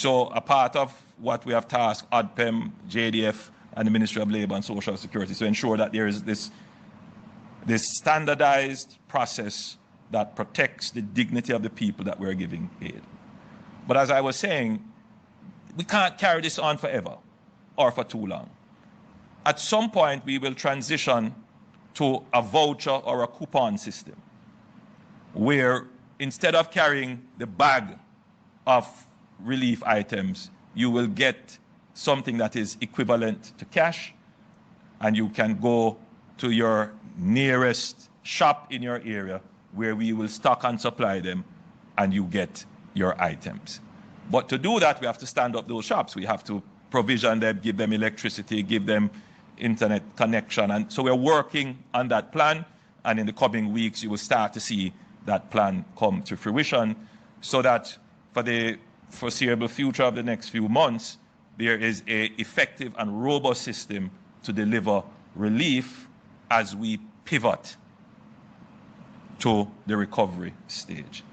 So a part of what we have tasked ODPEM, JDF, and the Ministry of Labour and Social Security to ensure that there is this standardized process that protects the dignity of the people that we're giving aid. But as I was saying, we can't carry this on forever or for too long. At some point, we will transition to a voucher or a coupon system where instead of carrying the bag of relief items, you will get something that is equivalent to cash, and you can go to your nearest shop in your area where we will stock and supply them, and you get your items. But to do that, we have to stand up those shops. We have to provision them, give them electricity, give them internet connection. And so we're working on that plan, and in the coming weeks, you will start to see that plan come to fruition, so that for the foreseeable future of the next few months, there is an effective and robust system to deliver relief as we pivot to the recovery stage.